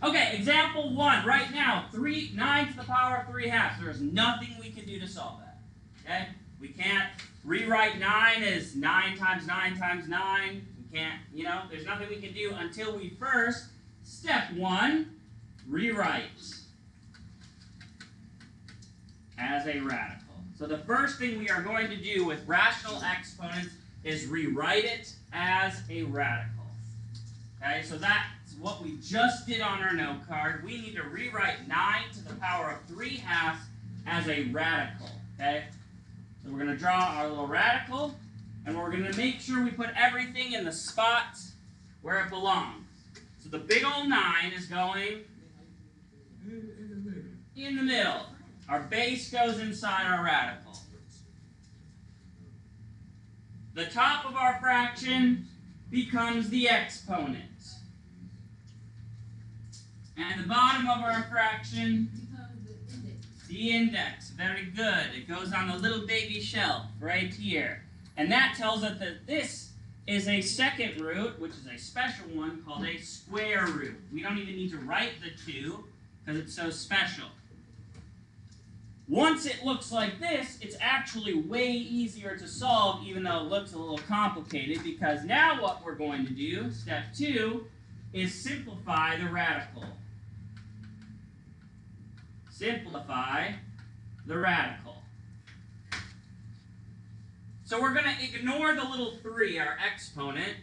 Okay, example 1. Right now, 9 to the power of 3/2. There's nothing we can do to solve that. Okay? We can't rewrite 9 as 9 times 9 times 9. We can't, there's nothing we can do until we first, step 1, rewrite as a radical. So the first thing we are going to do with rational exponents is rewrite it as a radical. Okay, so that's what we just did on our note card. We need to rewrite 9 to the power of 3/2 as a radical. Okay, so we're going to draw our little radical, and we're going to make sure we put everything in the spot where it belongs. So the big old 9 is going in the middle. Our base goes inside our radical. The top of our fraction becomes the exponent. And the bottom of our fraction, the index. Very good. It goes on the little baby shelf right here. And that tells us that this is a second root, which is a special one called a square root. We don't even need to write the 2 because it's so special. Once it looks like this, it's actually way easier to solve, even though it looks a little complicated, because now what we're going to do, step 2, is simplify the radical. Simplify the radical. So we're going to ignore the little 3, our exponent,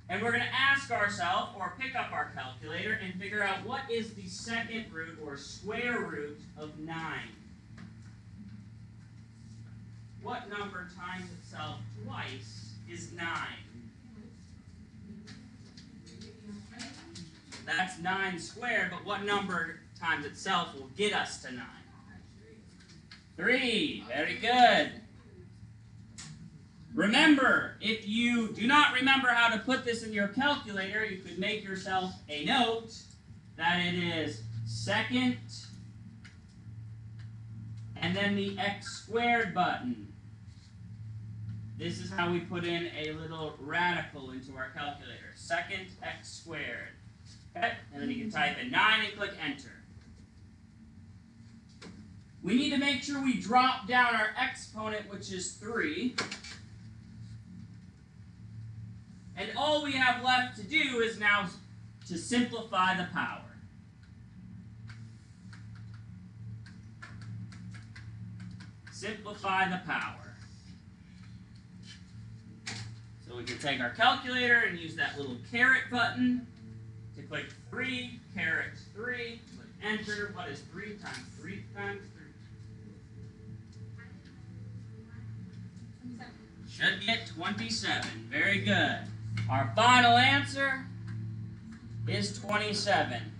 and we're going to ask ourselves, or pick up our calculator, and figure out what is the second root, or square root, of 9. What number times itself twice is 9? That's 9 squared, but what number times itself will get us to 9? 3. Very good. Remember, if you do not remember how to put this in your calculator, you could make yourself a note that it is second and then the x squared button. This is how we put in a little radical into our calculator. Second x squared. Okay? And then you can type in 9 and click enter. We need to make sure we drop down our exponent, which is 3. And all we have left to do is now to simplify the power. Simplify the power. So we can take our calculator and use that little caret button to click 3, caret 3, click enter. What is 3 times 3 times 3? Should get 27. Very good. Our final answer is 27.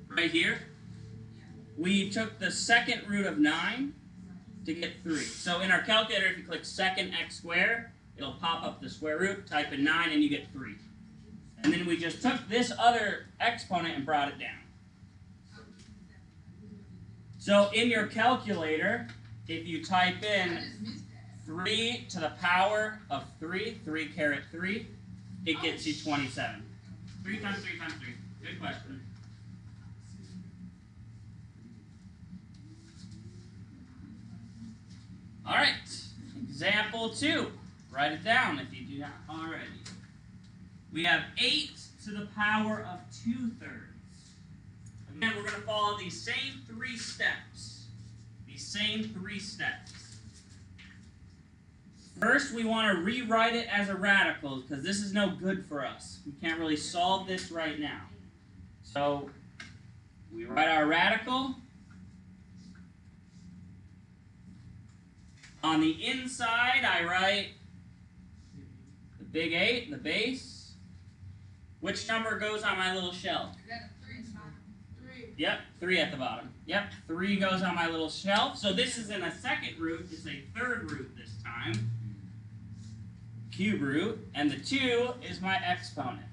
Right here, we took the second root of 9 to get 3. So in our calculator, if you click second x squared, it'll pop up the square root, type in 9, and you get 3. And then we just took this other exponent and brought it down. So in your calculator, if you type in 3 to the power of 3, 3 caret 3, it gets you 27. 3 times 3 times 3. Good question. All right, example 2. Write it down if you do not already. We have 8 to the power of 2/3. Again, we're going to follow these same 3 steps. These same 3 steps. First, we want to rewrite it as a radical because this is no good for us. We can't really solve this right now. So, we write our radical. On the inside, I write the big 8, the base. Which number goes on my little shelf? 3. Yep, 3 at the bottom. Yep, 3 goes on my little shelf. So this is in a second root. It's a third root this time. Cube root. And the 2 is my exponent.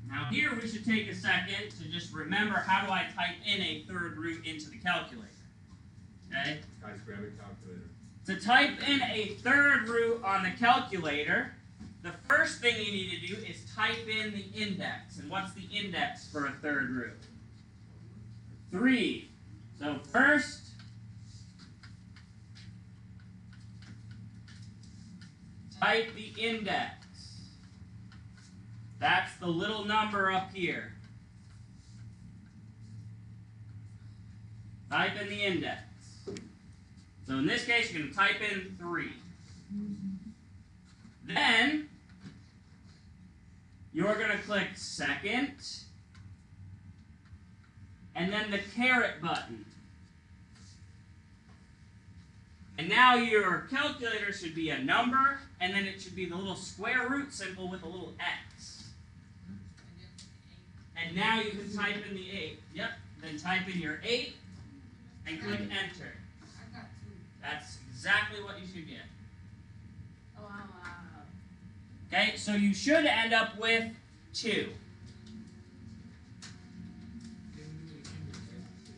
Now here we should take a second to just remember how do I type in a third root into the calculator. Okay? Guys, grab a calculator. To type in a third root on the calculator, the first thing you need to do is type in the index. And what's the index for a third root? 3. So first, type the index. That's the little number up here. Type in the index. So in this case, you're going to type in 3. Then, you're going to click second, and then the caret button. And now your calculator should be a number, and then it should be the little square root symbol with a little X. And now you can type in the 8. Yep. Then type in your 8 and click enter. I got 2. That's exactly what you should get. Oh, wow. Okay, so you should end up with 2.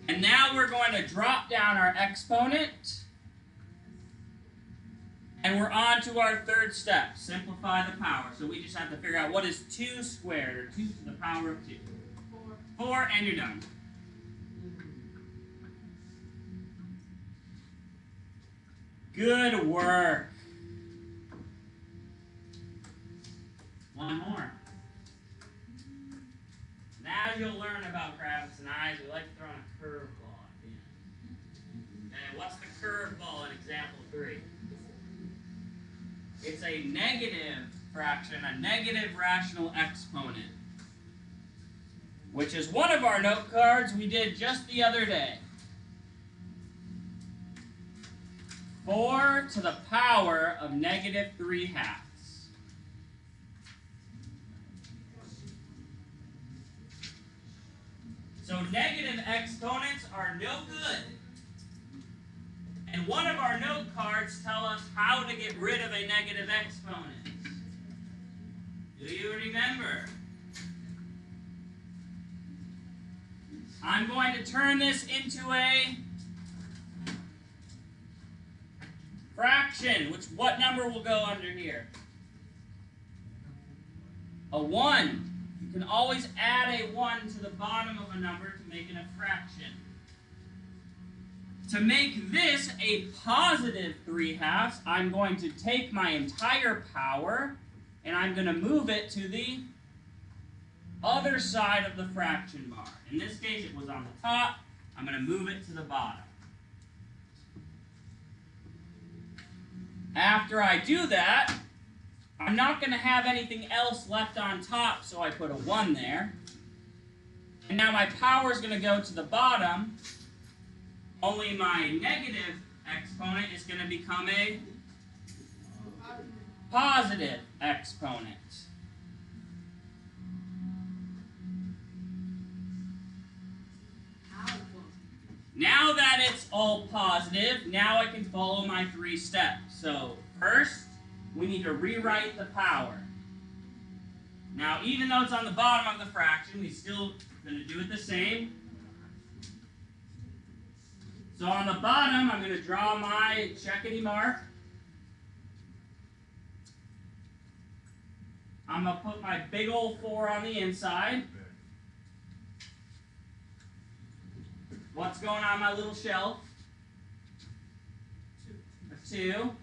And now we're going to drop down our exponent. And we're on to our third step, simplify the power. So we just have to figure out what is 2 squared, or 2 to the power of 2. 4, and you're done. Good work. One more. Now you'll learn about Kravitz and Eyes. We like to throw in a curveball at the end. Okay, what's the curveball in example 3? It's a negative fraction, a negative rational exponent, which is one of our note cards we did just the other day. 4 to the power of negative 3/2. So negative exponents are no good. And one of our note cards tell us how to get rid of a negative exponent. Do you remember? I'm going to turn this into a fraction. What number will go under here? A 1. You can always add a 1 to the bottom of a number to make it a fraction. To make this a positive 3/2, I'm going to take my entire power and I'm going to move it to the other side of the fraction bar. In this case, it was on the top. I'm going to move it to the bottom. After I do that, I'm not going to have anything else left on top, so I put a 1 there. And now my power is going to go to the bottom, only my negative exponent is going to become a positive exponent. Now that it's all positive, now I can follow my 3 steps. So first, we need to rewrite the power. Now, even though it's on the bottom of the fraction, we're still going to do it the same. So on the bottom, I'm going to draw my checkity mark. I'm going to put my big old 4 on the inside. What's going on my little shelf? A 2.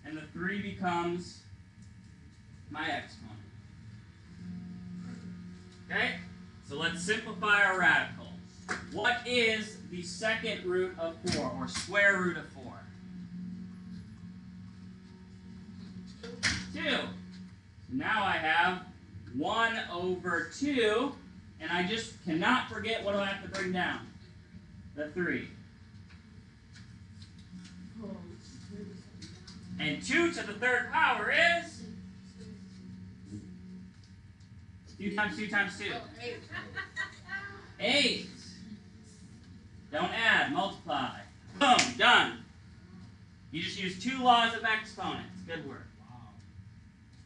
And the 3 becomes my exponent. Okay? So let's simplify our radical. What is the second root of 4, or square root of 4? 2. So now I have 1 over 2, and I just cannot forget what do I have to bring down? The 3. And 2 to the third power is 2 times 2 times 2. 8. Don't add, multiply. Boom, done. You just use 2 laws of exponents. Good work.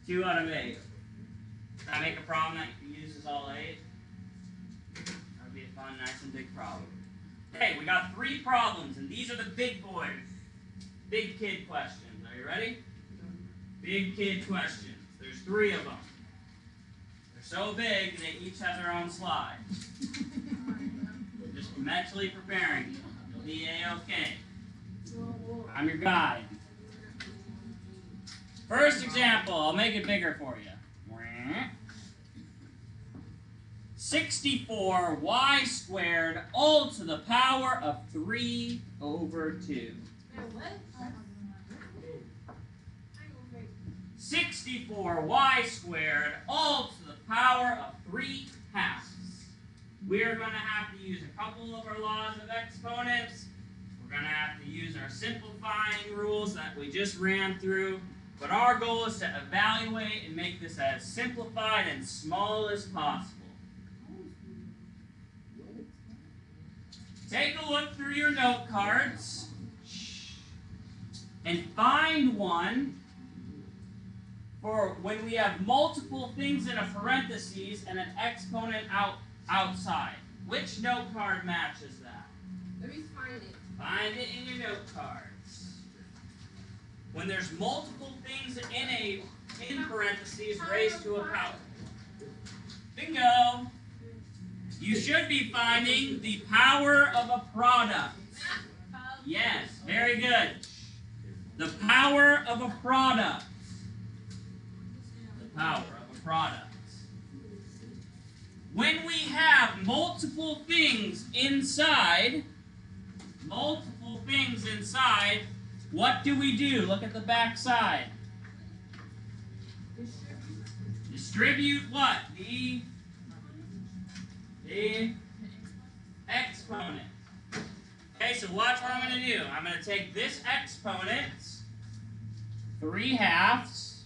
2 out of 8. Does that make a problem that uses all 8? That would be a fun, nice and big problem. Okay, we got 3 problems, and these are the big boys. Big kid questions. Are you ready? Big kid questions. 3 of them. They're so big, they each have their own slide. Just mentally preparing you. You'll be A-okay. I'm your guide. First example, I'll make it bigger for you. 64y squared all to the power of 3 over 2. 64y squared all to the power of 3 halves. We are going to have to use a couple of our laws of exponents. We're going to have to use our simplifying rules that we just ran through. But our goal is to evaluate and make this as simplified and small as possible. Take a look through your note cards and find one for when we have multiple things in a parentheses and an exponent outside. Which note card matches that? Let me find it. Find it in your note cards. When there's multiple things in parentheses raised to a power. Bingo! You should be finding the power of a product. Yes, very good. The power of a product. The power of a product. When we have multiple things inside, what do we do? Look at the back side. Distribute what? The exponent. Okay, so watch what I'm going to do. I'm going to take this exponent, 3 halves,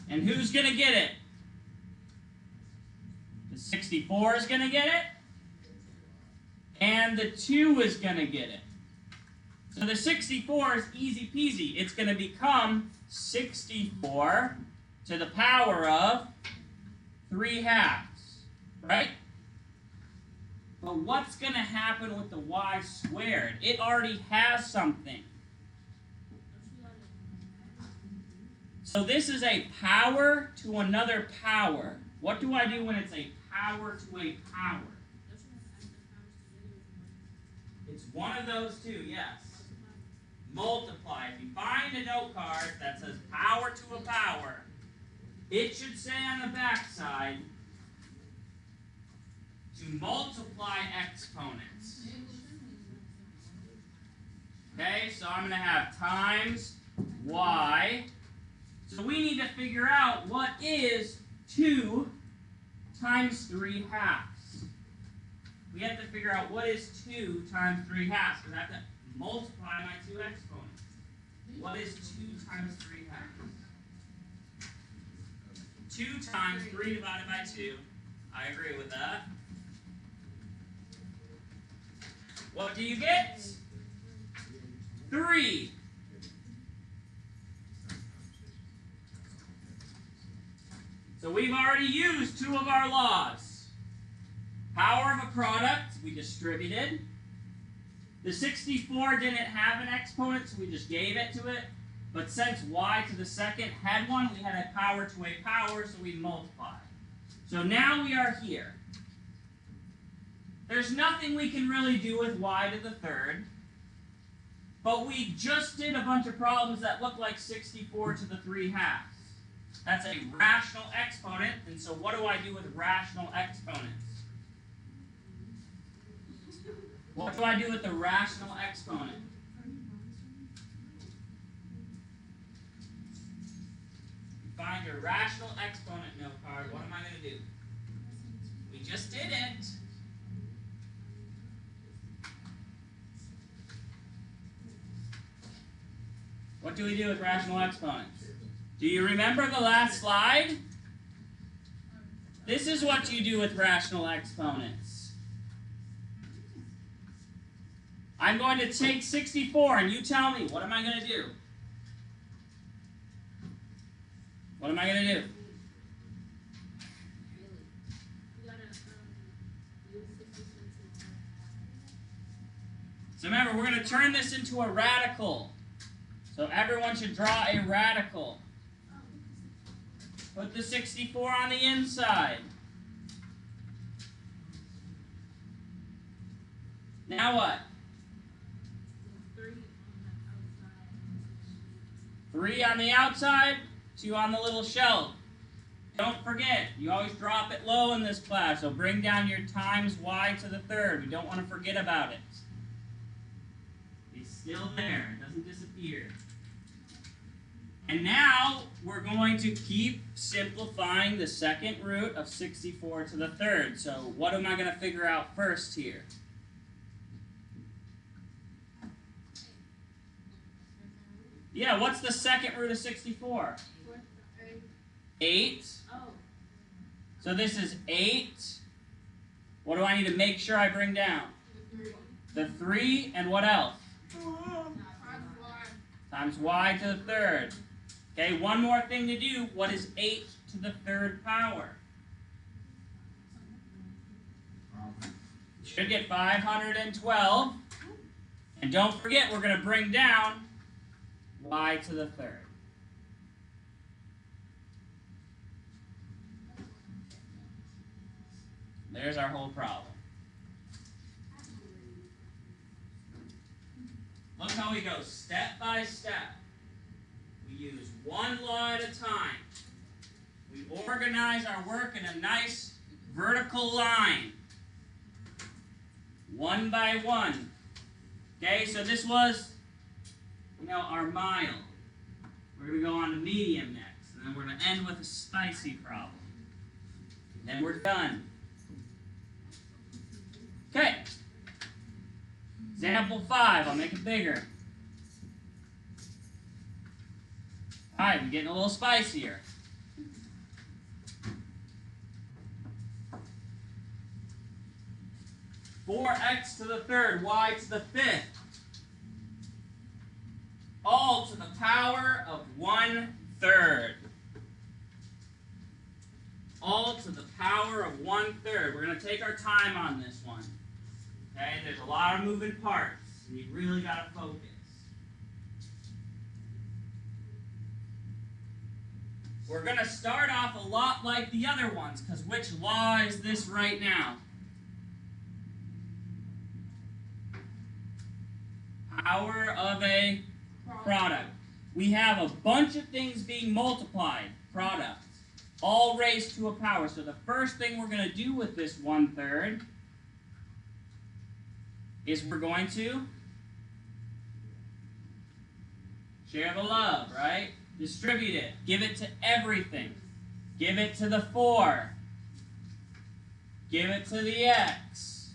and who's going to get it? The 64 is going to get it, and the 2 is going to get it. So the 64 is easy peasy. It's going to become 64 to the power of 3 halves, right? But what's going to happen with the y squared? It already has something. So this is a power to another power. What do I do when it's a power to a power? It's one of those two, yes. Multiply. If you find a note card that says power to a power, it should say on the back side to multiply exponents. Okay, so I'm going to have times y. So we need to figure out what is 2 times 3 halves. We have to figure out what is 2 times 3 halves, because I have to multiply my 2 exponents. What is 2 times 3 halves? 2 times 3 divided by 2. I agree with that. What do you get? 3. So we've already used 2 of our laws. Power of a product, we distributed. The 64 didn't have an exponent, so we just gave it to it. But since y to the second had one, we had a power to a power, so we multiplied. So now we are here. There's nothing we can really do with y to the third. But we just did a bunch of problems that look like 64 to the 3 halves. That's a rational exponent, and so what do I do with rational exponents? What do I do with the rational exponent? Find your rational exponent note card. What am I going to do? We just did it. What do we do with rational exponents? Do you remember the last slide? This is what you do with rational exponents. I'm going to take 64 and you tell me, what am I going to do? What am I going to do? So remember, we're going to turn this into a radical. So everyone should draw a radical. Put the 64 on the inside. Now what? 3 on the outside, 2 on the little shelf. Don't forget, you always drop it low in this class, so bring down your times y to the third. We don't want to forget about it. It's still there, it doesn't disappear. And now we're going to keep simplifying the second root of 64 to the third. So what am I going to figure out first here? Yeah, what's the second root of 64? 8. So this is 8. What do I need to make sure I bring down? The 3, and what else? Times y to the third. Okay, one more thing to do. What is 8 to the third power? You should get 512. And don't forget, we're going to bring down y to the third. There's our whole problem. Look how we go step by step. We use one law at a time. We organize our work in a nice vertical line. One by one. Okay, so this was, our mild. We're going to go on to medium next. And then we're going to end with a spicy problem. Then we're done. Okay. Example 5. I'll make it bigger. Alright, we're getting a little spicier. Four x to the third, y to the fifth. All to the power of 1/3. All to the power of 1/3. We're going to take our time on this one. Okay, there's a lot of moving parts. And you really got to focus. We're going to start off a lot like the other ones, because which law is this right now? Power of a product. We have a bunch of things being multiplied, products, all raised to a power. So the first thing we're going to do with this 1/3 is we're going to share the love, right? Distribute it. Give it to everything. Give it to the 4. Give it to the x.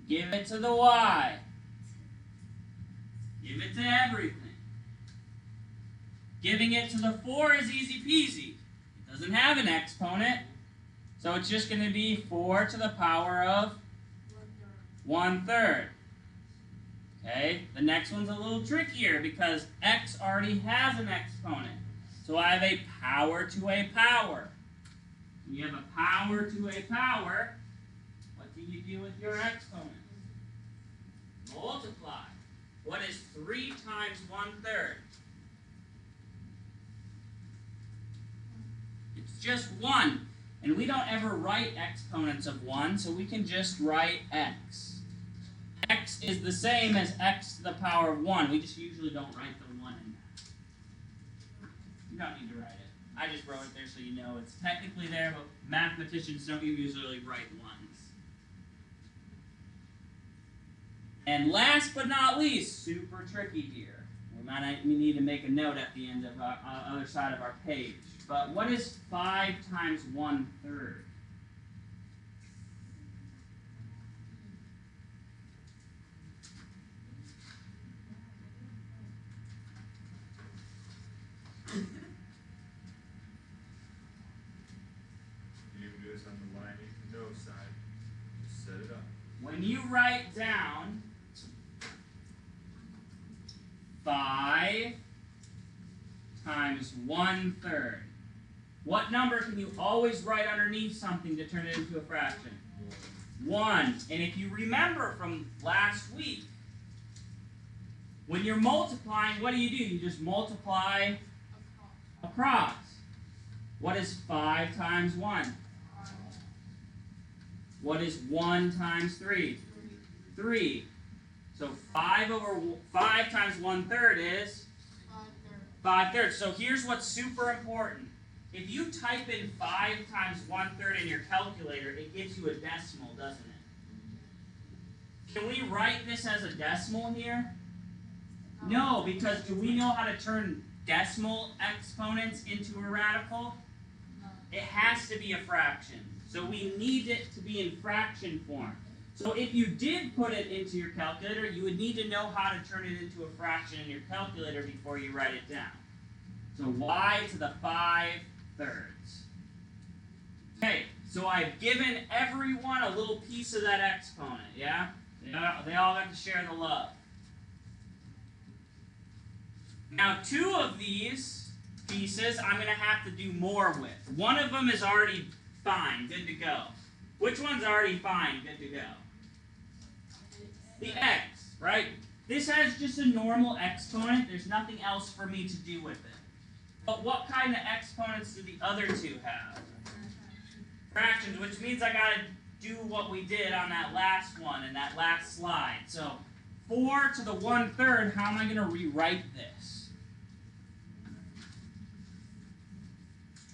Give it to the y. Give it to everything. Giving it to the 4 is easy peasy. It doesn't have an exponent, so it's just going to be 4 to the power of 1/3. Okay, the next one's a little trickier because x already has an exponent. So I have a power to a power. When you have a power to a power, what do you do with your exponent? Multiply. What is 3 times 1/3? It's just 1. And we don't ever write exponents of 1, so we can just write x. X is the same as x to the power of 1. We just usually don't write the 1 in that. You don't need to write it. I just wrote it there so you know it's technically there, but mathematicians don't usually write 1s. And last but not least, super tricky here. We need to make a note at the end of our other side of our page. But what is 5 times 1/3? When you write down 5 times 1/3, what number can you always write underneath something to turn it into a fraction? 1. And if you remember from last week, when you're multiplying, what do? You just multiply across. What is 5 times 1? What is 1 times 3? 3. So 5 times 1/3 is 5/3. So here's what's super important. If you type in 5 times 1/3 in your calculator, it gives you a decimal, doesn't it? Can we write this as a decimal here? No, because do we know how to turn decimal exponents into a radical? It has to be a fraction. So we need it to be in fraction form. So if you did put it into your calculator, you would need to know how to turn it into a fraction in your calculator before you write it down. So y to the 5/3. Okay, so I've given everyone a little piece of that exponent, yeah? They all got to share the love. Now 2 of these pieces I'm going to have to do more with. One of them is already fine, good to go. Which one's already fine, good to go? The x, right? This has just a normal exponent. There's nothing else for me to do with it. But what kind of exponents do the other 2 have? Fractions, which means I got to do what we did on that last one in that last slide. So 4 to the 1/3, how am I going to rewrite this?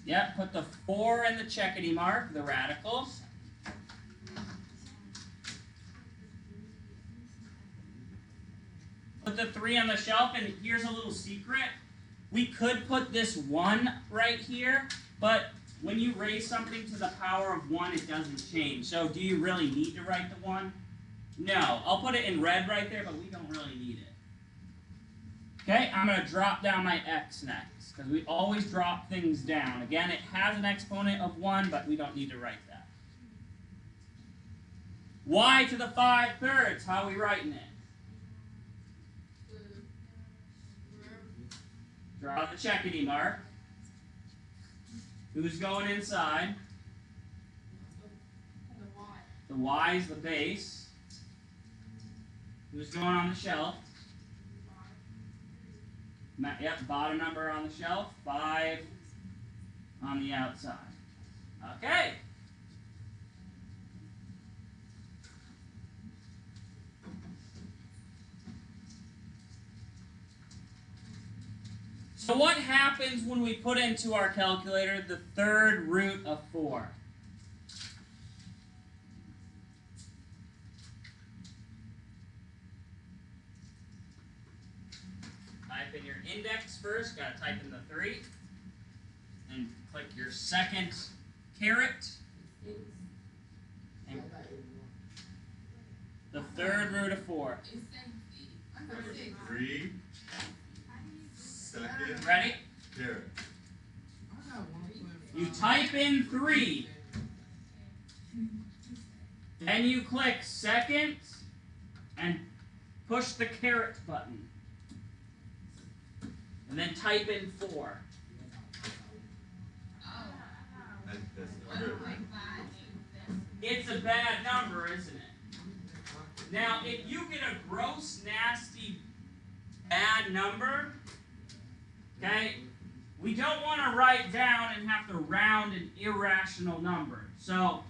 Yep, put the 4 in the checkity mark, the radicals. Put the 3 on the shelf, and here's a little secret. We could put this 1 right here, but when you raise something to the power of 1, it doesn't change. So do you really need to write the 1? No. I'll put it in red right there, but we don't really need it. Okay, I'm going to drop down my x next, because we always drop things down. Again, it has an exponent of 1, but we don't need to write that. Y to the 5/3, how are we writing it? Draw the checkity mark. Who's going inside? The y is the base. Who's going on the shelf? Yep, bottom number on the shelf. 5 on the outside. Okay. So what happens when we put into our calculator the 3rd root of 4? Type in your index first, gotta type in the 3. And click your second caret. And the 3rd root of 4. 3. Second. Ready? Caret. You type in 3. Then you click second and push the caret button. And then type in 4. It's a bad number, isn't it? Now, if you get a gross, nasty, bad number, okay, we don't want to write down and have to round an irrational number. So,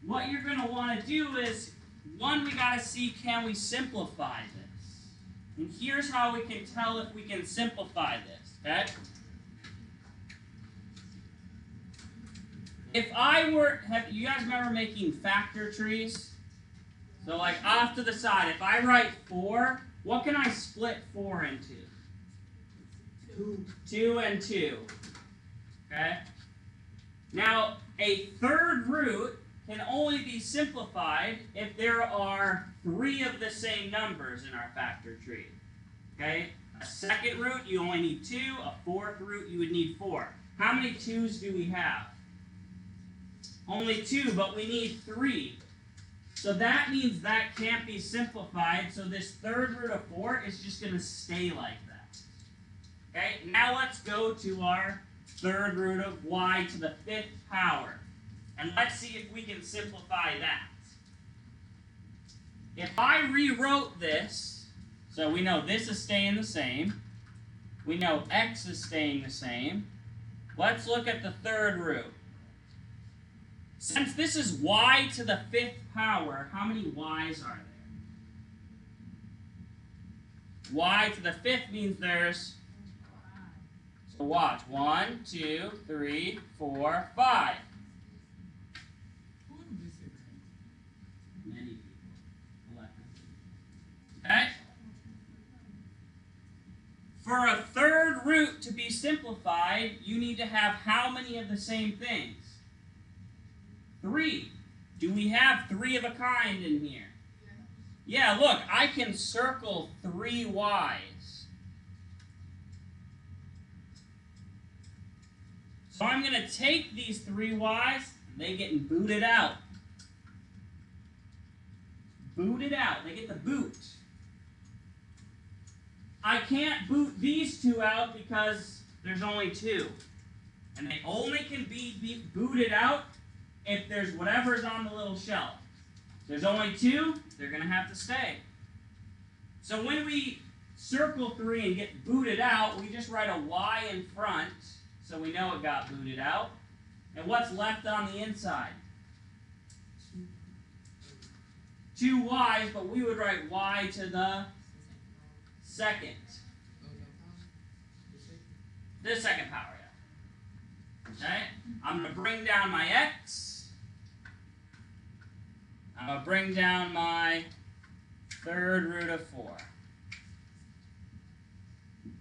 what you're going to want to do is, one, we got to see, can we simplify this? And here's how we can tell if we can simplify this, okay? If I were, you guys remember making factor trees? So like off to the side, if I write 4, what can I split 4 into? 2 and 2, okay? Now, a 3rd root can only be simplified if there are 3 of the same numbers in our factor tree, okay? A 2nd root, you only need 2. A 4th root, you would need 4. How many 2's do we have? Only 2, but we need 3. So that means that can't be simplified, so this 3rd root of 4 is just going to stay like that. Okay, now let's go to our 3rd root of y to the 5th power. And let's see if we can simplify that. If I rewrote this, so we know this is staying the same. We know x is staying the same. Let's look at the third root. Since this is y to the 5th power, how many y's are there? Y to the 5th means there's, so watch, 1, 2, 3, 4, 5. Many people. Okay? For a third root to be simplified, you need to have how many of the same things? 3. Do we have 3 of a kind in here? Yeah, look, I can circle 3 y's. So I'm going to take these 3 y's, and they get booted out. Booted out. They get the boot. I can't boot these 2 out because there's only 2. And they only can be booted out if there's whatever's on the little shelf. If there's only 2, they're going to have to stay. So when we circle 3 and get booted out, we just write a y in front so we know it got booted out. And what's left on the inside? 2 y's, but we would write y to the 2nd. The 2nd power, yeah. Okay? I'm going to bring down my x. I'm going to bring down my third root of 4. You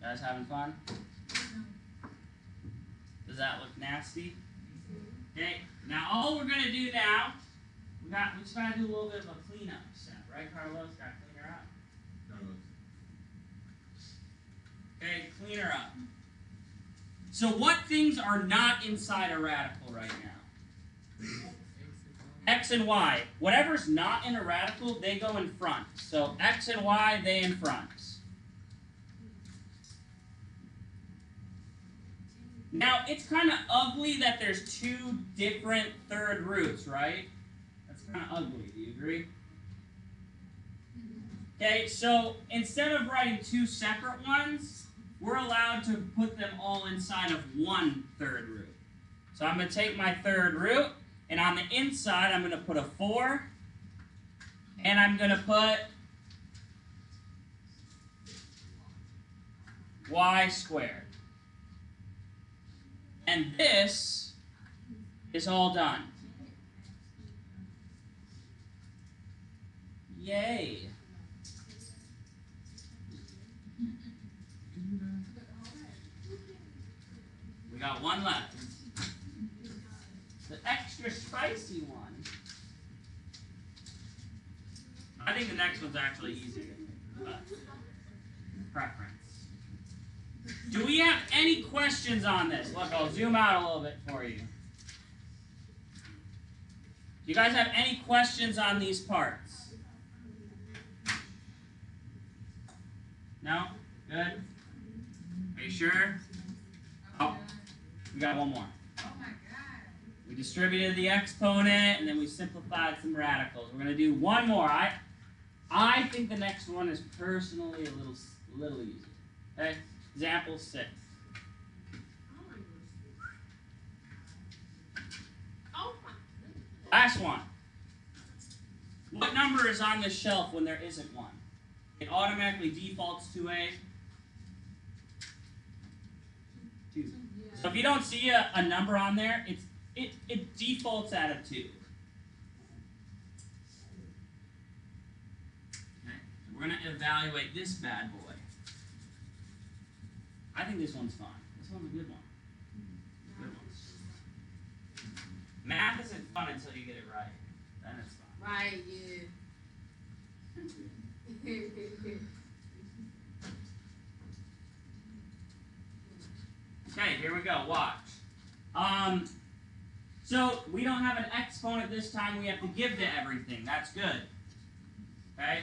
guys having fun? Does that look nasty? Okay, now all we're going to do now, we just got to do a little bit of a cleanup step, right, Carlos? Got to clean her up. Okay, clean her up. So what things are not inside a radical right now? X and y. Whatever's not in a radical, they go in front. So x and y, they in front. Now, it's kind of ugly that there's 2 different third roots, right? That's kind of ugly. Do you agree? Okay, so instead of writing 2 separate ones, we're allowed to put them all inside of 1 third root. So I'm going to take my third root, and on the inside, I'm going to put a 4, and I'm going to put y squared. And this is all done. Yay. We got one left. The extra spicy one. I think the next one's actually easier, but preference. Do we have any questions on this? Look, I'll zoom out a little bit for you. Do you guys have any questions on these parts? No? Good? Are you sure? Oh, we got one more. Oh my god. We distributed the exponent, and then we simplified some radicals. We're going to do one more. I think the next one is personally a little easier. Okay? Example 6. Oh my. Last one. What number is on the shelf when there isn't one? It automatically defaults to a 2. So if you don't see a number on there, it defaults at a 2. Okay, so we're going to evaluate this bad boy. I think this one's fun. This one's a good one. Good one. Math isn't fun until you get it right. Then it's fun. Right, yeah. Okay, here we go. Watch. So we don't have an exponent this time. We have to give to everything. That's good. Okay?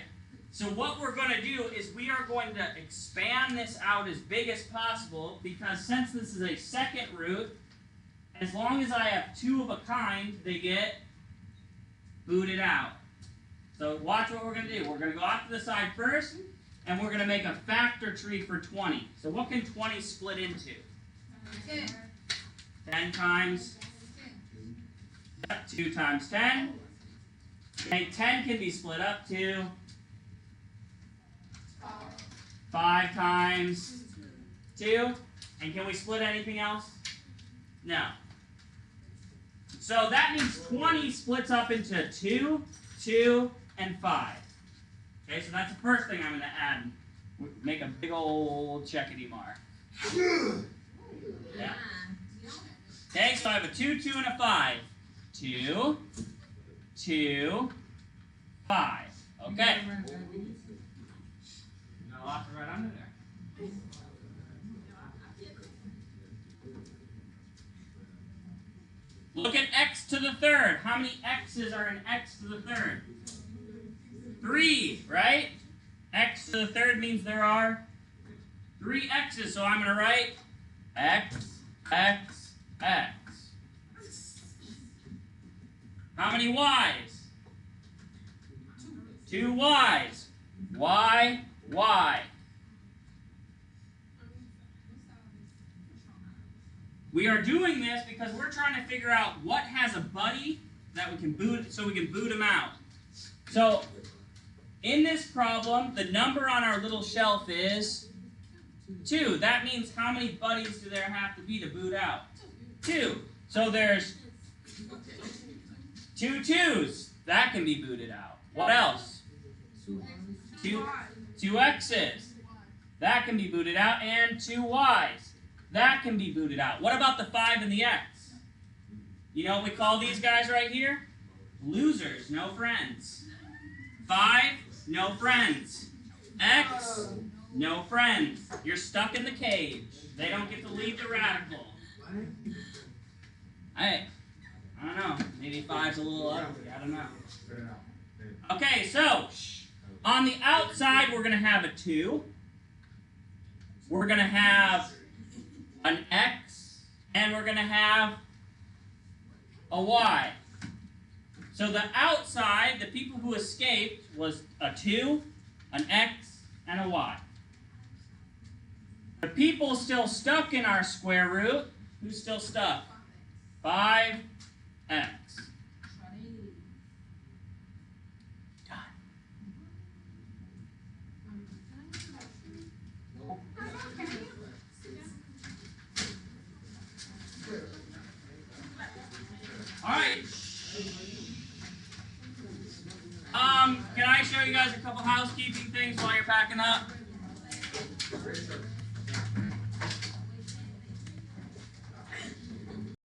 So what we're going to do is we are going to expand this out as big as possible, because since this is a second root, as long as I have 2 of a kind, they get booted out. So watch what we're going to do. We're going to go off to the side first, and we're going to make a factor tree for 20. So what can 20 split into? 10 times 2 times 10. And 10 can be split up to 5 times 2. And can we split anything else? No. So that means 20 splits up into 2, 2, and 5. Okay, so that's the first thing I'm going to add. Make a big old checkity mark. Yeah. Okay, so I have a 2, 2, and a 5. 2, 2, 5. Okay. Got a lot to write under there. Look at x to the third. How many x's are in x to the third? 3, right? X to the third means there are 3 x's. So I'm going to write x, x, x. How many y's? 2 y's. Y, y. We are doing this because we're trying to figure out what has a buddy that we can boot, so we can boot him out. So, in this problem, the number on our little shelf is 2. That means how many buddies do there have to be to boot out? 2. So there's 2 2's. That can be booted out. What else? 2 x's. That can be booted out. And 2 y's. That can be booted out. What about the 5 and the x? You know what we call these guys right here? Losers, no friends. 5, no friends. X, no friends. You're stuck in the cage. They don't get to leave the radical. Hey, I don't know. Maybe 5's a little ugly. I don't know. Okay, so on the outside, we're going to have a 2. We're going to have an x, and we're going to have a y. So the outside, the people who escaped, was a 2, an x, and a y. The people still stuck in our square root, who's still stuck? 5x. Alright. Can I show you guys a couple housekeeping things while you're packing up?